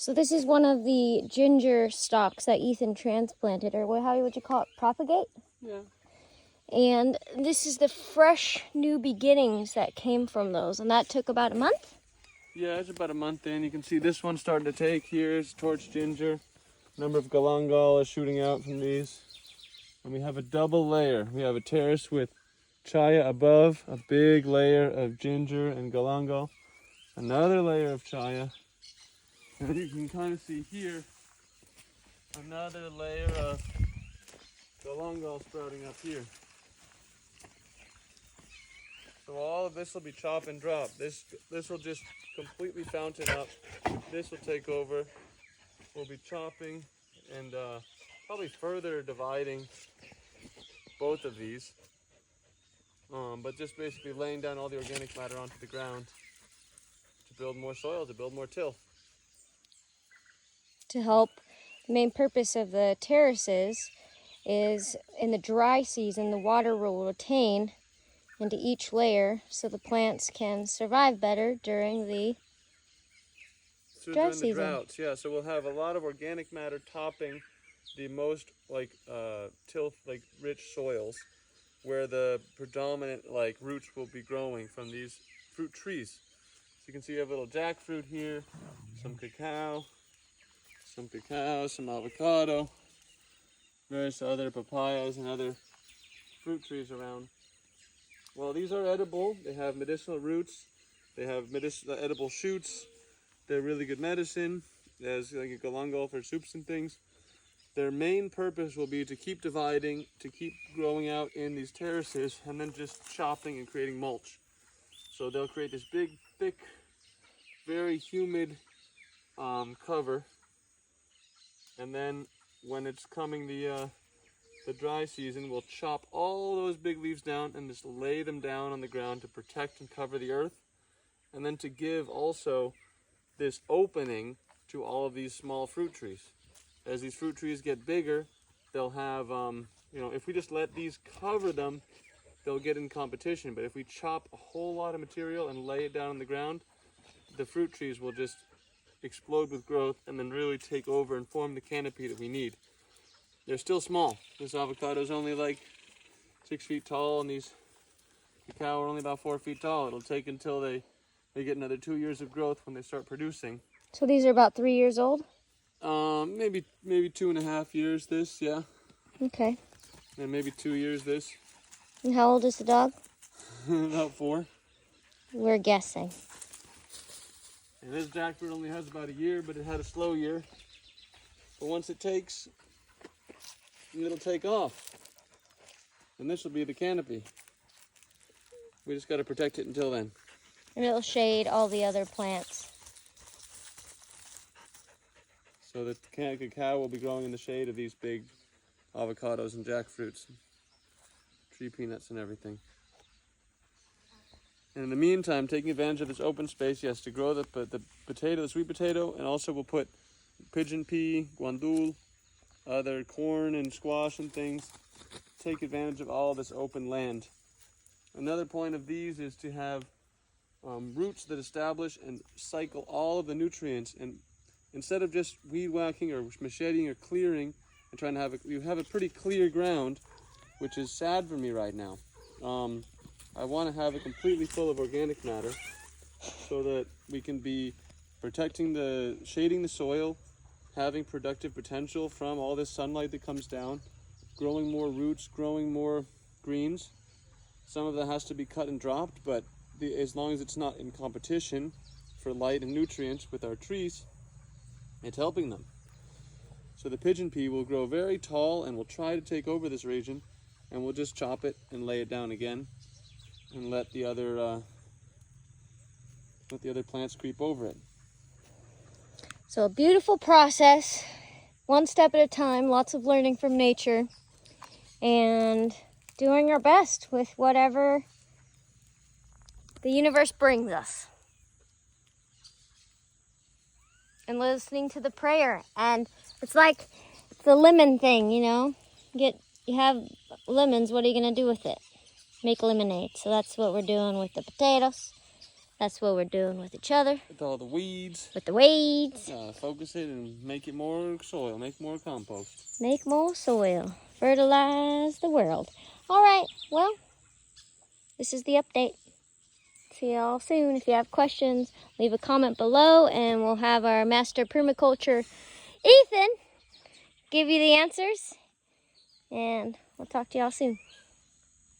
So this is one of the ginger stalks that Ethan transplanted, or how would you call it, propagate? Yeah. And this is the fresh new beginnings that came from those, and that took about a month? Yeah, it's about a month in. You can see this one's starting to take here. It's torch ginger. Number of galangal is shooting out from these. And we have a double layer. We have a terrace with chaya above, a big layer of ginger and galangal, another layer of chaya. And you can kind of see here another layer of galangal sprouting up here. So all of this will be chop and drop. This will just completely fountain up. This will take over. We'll be chopping and probably further dividing both of these. But just basically laying down all the organic matter onto the ground to build more soil, to build more till. To help, the main purpose of the terraces is in the dry season, the water will retain into each layer so the plants can survive better during the dry season. The droughts, yeah. So we'll have a lot of organic matter topping the most till rich soils, where the predominant roots will be growing from these fruit trees. So you can see you have a little jackfruit here, some cacao, some avocado, various other papayas and other fruit trees around. Well, these are edible. They have medicinal roots. They have edible shoots. They're really good medicine. There's like a galangal for soups and things. Their main purpose will be to keep dividing, to keep growing out in these terraces, and then just chopping and creating mulch. So they'll create this big, thick, very humid cover. And then when it's coming the dry season, we'll chop all those big leaves down and just lay them down on the ground to protect and cover the earth. And then to give also this opening to all of these small fruit trees. As these fruit trees get bigger, they'll have, if we just let these cover them, they'll get in competition. But if we chop a whole lot of material and lay it down on the ground, the fruit trees will just explode with growth and then really take over and form the canopy that we need. They're still small. This avocado is only like 6 feet tall, and these cacao are only about 4 feet tall. It'll take until they get another 2 years of growth when they start producing. So these are about 3 years old? Maybe 2.5 years this, yeah. Okay. And maybe 2 years this. And how old is the dog? About 4. We're guessing. And this jackfruit only has about a year, but it had a slow year. But once it takes, it'll take off. And this will be the canopy. We just got to protect it until then. And it'll shade all the other plants. So the cacao will be growing in the shade of these big avocados and jackfruits, tree peanuts and everything. And in the meantime, taking advantage of this open space, yes, to grow the potato, the sweet potato, and also we'll put pigeon pea, guandul, other corn and squash and things. Take advantage of all this open land. Another point of these is to have roots that establish and cycle all of the nutrients, and instead of just weed whacking or macheting or clearing and trying to have you have a pretty clear ground, which is sad for me right now. I want to have it completely full of organic matter so that we can be shading the soil, having productive potential from all this sunlight that comes down, growing more roots, growing more greens. Some of that has to be cut and dropped, but as long as it's not in competition for light and nutrients with our trees, it's helping them. So the pigeon pea will grow very tall and will try to take over this region, and we'll just chop it and lay it down again and let the other plants creep over it. So a beautiful process, one step at a time, lots of learning from nature, and doing our best with whatever the universe brings us. And listening to the prayer. And it's like the lemon thing, you have lemons, what are you going to do with it? Make lemonade. So that's what we're doing with the potatoes. That's what we're doing with each other. With all the weeds. With the weeds. Focus it and make it more soil, make more compost. Make more soil. Fertilize the world. All right, well, this is the update. See y'all soon. If you have questions, leave a comment below and we'll have our master permaculture, Ethan, give you the answers. And we'll talk to y'all soon.